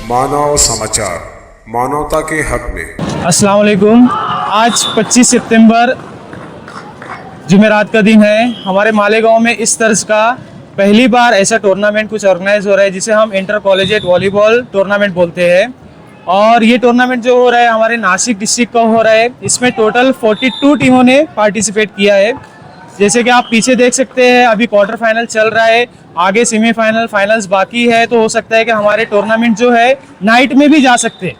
मानव समाचार, मानवता के हक में। अस्सलाम वालेकुम। आज 25 सितंबर जुमेरात का दिन है। हमारे मालेगांव में इस तर्ज का पहली बार ऐसा टूर्नामेंट कुछ ऑर्गेनाइज हो रहा है जिसे हम इंटर कॉलेजिएट वॉलीबॉल टूर्नामेंट बोलते हैं। और ये टूर्नामेंट जो हो रहा है हमारे नासिक डिस्ट्रिक्ट का हो रहा है। इसमें टोटल 42 टीमों ने पार्टिसिपेट किया है। जैसे कि आप पीछे देख सकते हैं, अभी क्वार्टर फाइनल चल रहा है, आगे सेमीफाइनल, फाइनल्स बाकी है। तो हो सकता है कि हमारे टूर्नामेंट जो है नाइट में भी जा सकते हैं।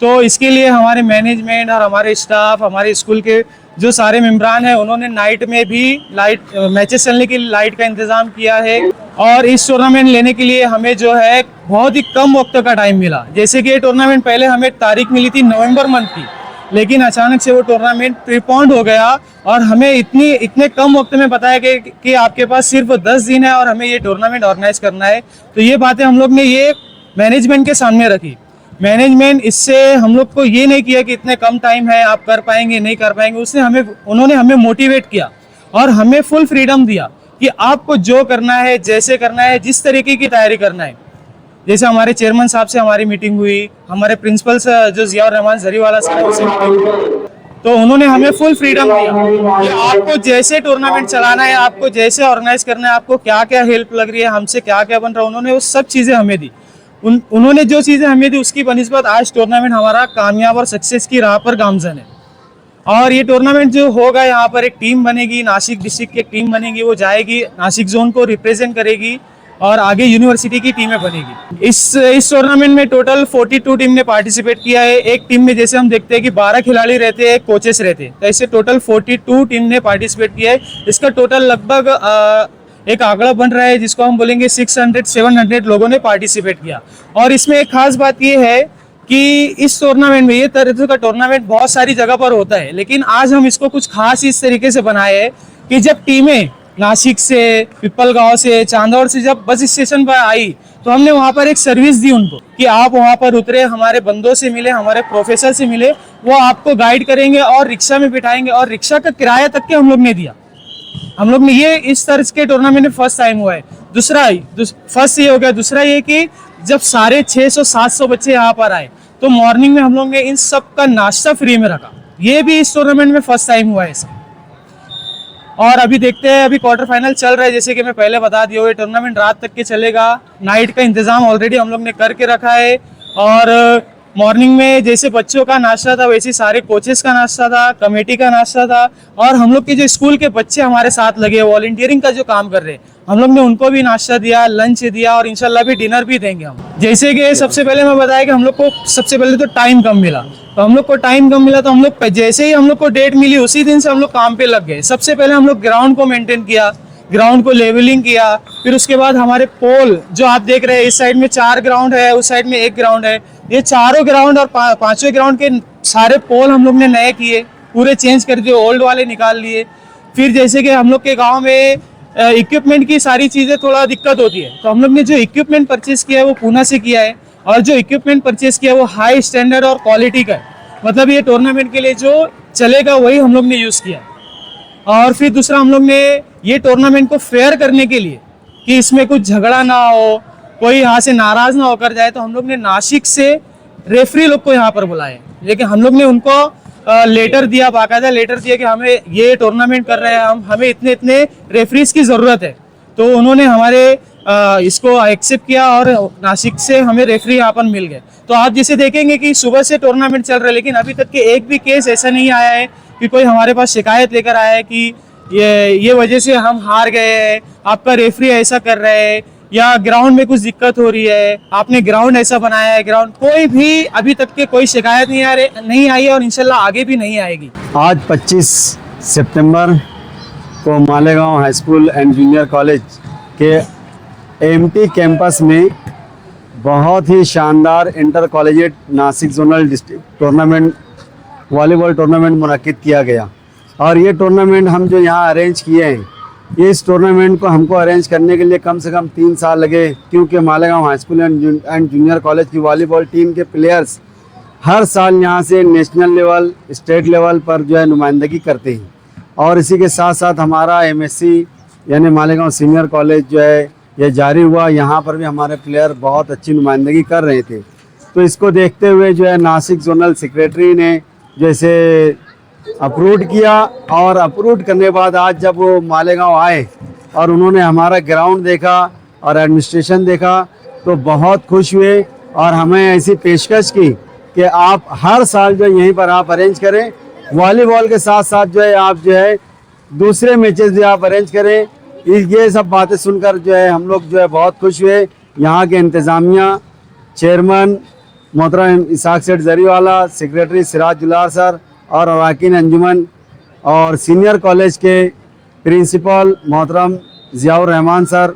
तो इसके लिए हमारे मैनेजमेंट और हमारे स्टाफ, हमारे स्कूल के जो सारे मेम्बरान हैं, उन्होंने नाइट में भी लाइट मैचेस चलने के लिए लाइट का इंतज़ाम किया है। और इस टूर्नामेंट लेने के लिए हमें जो है बहुत ही कम वक्त का टाइम मिला। जैसे कि ये टूर्नामेंट पहले हमें तारीख मिली थी नवंबर मंथ की, लेकिन अचानक से वो टूर्नामेंट प्रीपोन्ड हो गया और हमें इतने कम वक्त में बताया कि आपके पास सिर्फ 10 दिन है और हमें ये टूर्नामेंट ऑर्गेनाइज करना है। तो ये बातें हम लोग ने ये मैनेजमेंट के सामने रखी। मैनेजमेंट इससे हम लोग को ये नहीं किया कि इतने कम टाइम है, आप कर पाएंगे नहीं कर पाएंगे। उन्होंने हमें मोटिवेट किया और हमें फुल फ्रीडम दिया कि आपको जो करना है, जैसे करना है, जिस तरीके की तैयारी करना है। जैसे हमारे चेयरमैन साहब से हमारी मीटिंग हुई, हमारे प्रिंसिपल जो जियाउर रहमान जरीवाला साहब से मीटिंग हुई, तो उन्होंने हमें फुल फ्रीडम दिया कि आपको जैसे टूर्नामेंट चलाना है, आपको जैसे ऑर्गेनाइज करना है, आपको क्या क्या हेल्प लग रही है, हमसे क्या क्या बन रहा है, उन्होंने वो सब चीज़ें हमें दी। उन्होंने जो चीज़ें हमें दी उसकी बनिस्बत आज टूर्नामेंट हमारा कामयाब और सक्सेस की राह पर गामजन है। और ये टूर्नामेंट जो होगा, यहाँ पर एक टीम बनेगी, नासिक डिस्ट्रिक्ट की एक टीम बनेगी, वो जाएगी नासिक जोन को रिप्रेजेंट करेगी और आगे यूनिवर्सिटी की टीमें बनेगी। इस टूर्नामेंट में टोटल 42 टीम ने पार्टिसिपेट किया है। एक टीम में जैसे हम देखते हैं कि 12 खिलाड़ी रहते हैं, कोचेस रहते हैं, तो ऐसे टोटल 42 टीम ने पार्टिसिपेट किया है। इसका टोटल लगभग एक आंकड़ा बन रहा है जिसको हम बोलेंगे 600-700 लोगों ने पार्टिसिपेट किया। और इसमें एक खास बात ये है कि इस टूर्नामेंट में, ये तरह का टूर्नामेंट बहुत सारी जगह पर होता है, लेकिन आज हम इसको कुछ खास इस तरीके से बनाए हैं कि जब टीमें नासिक से, पिपलगांव से, चांदौड़ से जब बस स्टेशन पर आई तो हमने वहाँ पर एक सर्विस दी उनको कि आप वहाँ पर उतरे, हमारे बंदों से मिले, हमारे प्रोफेसर से मिले, वो आपको गाइड करेंगे और रिक्शा में बिठाएंगे और रिक्शा का किराया तक के हम लोग ने दिया। हम लोग ने ये इस तरह के टूर्नामेंट में फर्स्ट टाइम हुआ है। फर्स्ट ये हो गया। दूसरा ये कि जब सारे 600-700 बच्चे यहाँ पर आए तो मॉर्निंग में हम लोग ने इन सब का नाश्ता फ्री में रखा। ये भी इस टूर्नामेंट में फर्स्ट टाइम हुआ है ऐसा। और अभी देखते हैं, अभी क्वार्टर फाइनल चल रहा है। जैसे कि मैं पहले बता दिया, ये टूर्नामेंट रात तक के चलेगा। नाइट का इंतजाम ऑलरेडी हम लोग ने करके रखा है। और मॉर्निंग में जैसे बच्चों का नाश्ता था, वैसे सारे कोचेस का नाश्ता था, कमेटी का नाश्ता था, और हम लोग के जो स्कूल के बच्चे हमारे साथ लगे, वॉलंटियरिंग का जो काम कर रहे हैं, हम लोग ने उनको भी नाश्ता दिया, लंच दिया और इंशाल्लाह भी डिनर भी देंगे हम। जैसे कि सबसे पहले मैं बताया कि हम लोग को सबसे पहले तो टाइम कम मिला, तो हम लोग जैसे ही हम लोग को डेट मिली उसी दिन से हम लोग काम पे लग गए। सबसे पहले हम लोग ग्राउंड को मेंटेन किया, ग्राउंड को लेवलिंग किया। फिर उसके बाद हमारे पोल जो आप देख रहे हैं, इस साइड में 4 ग्राउंड है, उस साइड में 1 ग्राउंड है, ये चारों ग्राउंड और 5वें ग्राउंड के सारे पोल हम लोग ने नए किए, पूरे चेंज कर दिए, ओल्ड वाले निकाल लिए। फिर जैसे कि हम लोग के गांव में इक्विपमेंट की सारी चीज़ें थोड़ा दिक्कत होती है, तो हम लोग ने जो इक्विपमेंट परचेज किया है वो पूना से किया है, और जो इक्विपमेंट परचेज किया है वो हाई स्टैंडर्ड और क्वालिटी का है। मतलब ये टूर्नामेंट के लिए जो चलेगा वही हम लोग ने यूज़ किया। और फिर दूसरा, हम लोग ने ये टूर्नामेंट को फेयर करने के लिए कि इसमें कुछ झगड़ा ना हो, कोई यहाँ से नाराज ना होकर जाए, तो हम लोग ने नासिक से रेफरी लोग को यहाँ पर बुलाए। लेकिन हम लोग ने उनको लेटर दिया, बाकायदा लेटर दिया कि हमें ये टूर्नामेंट कर रहे हैं, हमें इतने रेफरीज की ज़रूरत है। तो उन्होंने हमारे इसको एक्सेप्ट किया और नासिक से हमें रेफरी यहाँ पर मिल गए। तो आप जैसे देखेंगे कि सुबह से टूर्नामेंट चल रहा है, लेकिन अभी तक के एक भी केस ऐसा नहीं आया है कि कोई हमारे पास शिकायत लेकर आया है कि ये वजह से हम हार गए हैं, आपका रेफरी ऐसा कर रहा है, या ग्राउंड में कुछ दिक्कत हो रही है, आपने ग्राउंड ऐसा बनाया है। ग्राउंड कोई भी अभी तक के कोई शिकायत नहीं आई है और इंशाल्लाह आगे भी नहीं आएगी। आज 25 सितंबर को Malegaon high school and junior college के एमटी कैंपस में बहुत ही शानदार intercollegiate Nashik zonal district tournament, volleyball tournament मुनक्किद किया गया। और ये टूर्नामेंट हम जो यहाँ अरेंज किए हैं, इस टूर्नामेंट को हमको अरेंज करने के लिए कम से कम 3 साल लगे, क्योंकि Malegaon high school and junior college की वॉलीबॉल टीम के प्लेयर्स हर साल यहाँ से नेशनल लेवल, स्टेट लेवल पर जो है नुमाइंदगी करते हैं। और इसी के साथ साथ हमारा एमएससी यानी मालेगांव सीनियर कॉलेज जो है ये जारी हुआ। यहाँ पर भी हमारे प्लेयर बहुत अच्छी नुमाइंदगी कर रहे थे। तो इसको देखते हुए जो है नासिक जोनल सेक्रेटरी ने जैसे अप्रूव किया, और अप्रूव करने के बाद आज जब वो मालेगांव आए और उन्होंने हमारा ग्राउंड देखा और एडमिनिस्ट्रेशन देखा तो बहुत खुश हुए, और हमें ऐसी पेशकश की कि आप हर साल जो यहीं पर आप अरेंज करें, वॉलीबॉल के साथ साथ जो है आप जो है दूसरे मैचेस भी आप अरेंज करें। ये सब बातें सुनकर जो है हम लोग जो है बहुत खुश हुए। यहाँ के इंतज़ामिया, चेयरमैन मोहतरम इसाक सेठ जरीवाला, सेक्रेटरी सिराज जुलार सर और अरकान अंजुमन, और सीनियर कॉलेज के प्रिंसिपल मोहतरम Ziaur Rahman sir,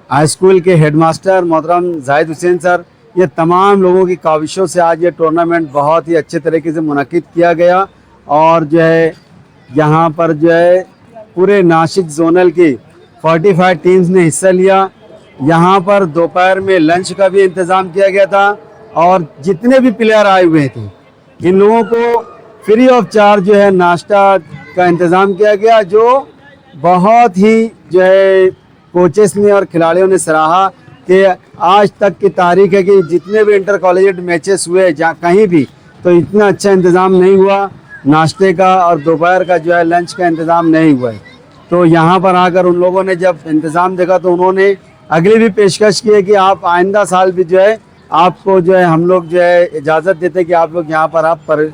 high school के हेडमास्टर मोहतरम जाहिद हुसैन सर, ये तमाम लोगों की काविशों से आज ये टूर्नामेंट बहुत ही अच्छे तरीके से मुनक़िद किया गया। और जो है यहाँ पर जो है पूरे नासिक जोनल की 45 टीम्स ने हिस्सा लिया। यहाँ पर दोपहर में लंच का भी इंतज़ाम किया गया था, और जितने भी प्लेयर आए हुए थे इन लोगों को फ्री ऑफ चार्ज जो है नाश्ता का इंतज़ाम किया गया, जो बहुत ही जो है कोचेस ने और खिलाड़ियों ने सराहा कि आज तक की तारीख है कि जितने भी इंटर कॉलेज मैचेस हुए जहाँ कहीं भी तो इतना अच्छा इंतज़ाम नहीं हुआ नाश्ते का, और दोपहर का जो है लंच का इंतज़ाम नहीं हुआ है। तो यहाँ पर आकर उन लोगों ने जब इंतज़ाम देखा तो उन्होंने अगली भी पेशकश की है कि आप आइंदा साल भी जो है आपको जो है हम लोग जो है इजाज़त देते हैं कि आप लोग यहाँ पर आप पर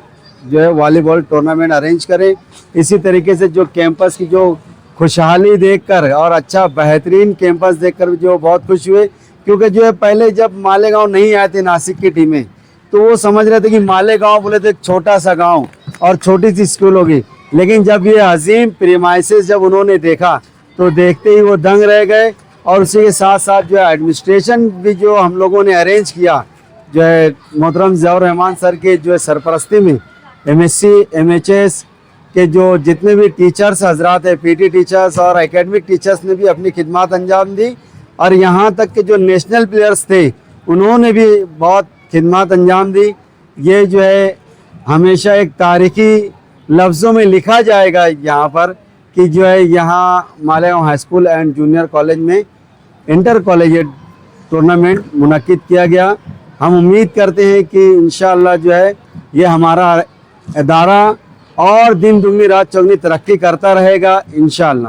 जो है वॉलीबॉल टूर्नामेंट अरेंज करें। इसी तरीके से जो कैंपस की जो खुशहाली देखकर और अच्छा बेहतरीन कैंपस देखकर जो बहुत खुश हुए, क्योंकि जो है पहले जब मालेगांव नहीं आए थे नासिक की टीमें तो वो समझ रहे थे कि मालेगांव बोले तो एक छोटा सा गांव और छोटी सी स्कूल होगी, लेकिन जब ये अजीम प्रीमाइसेस जब उन्होंने देखा तो देखते ही वो दंग रह गए। और उसी के साथ साथ जो है एडमिनिस्ट्रेशन भी जो हम लोगों ने अरेंज किया, जो है मोहतरम ज़ियाउर रहमान सर के जो है सरपरस्ती में MSc MHS के जो जितने भी टीचर्स हजरात है, PT टीचर्स और एकेडमिक टीचर्स ने भी अपनी खिदमत अंजाम दी, और यहाँ तक के जो नेशनल प्लेयर्स थे उन्होंने भी बहुत खिदमत अंजाम दी। ये जो है हमेशा एक तारीखी लफ्ज़ों में लिखा जाएगा यहाँ पर कि जो है यहाँ Malegaon high school and junior college में इंटर कॉलेजिएट टूर्नामेंट मुनक़िद किया गया। हम उम्मीद करते हैं कि इंशाअल्लाह जो है ये हमारा इदारा और दिन दुगनी रात चौगनी तरक्की करता रहेगा इंशाअल्लाह।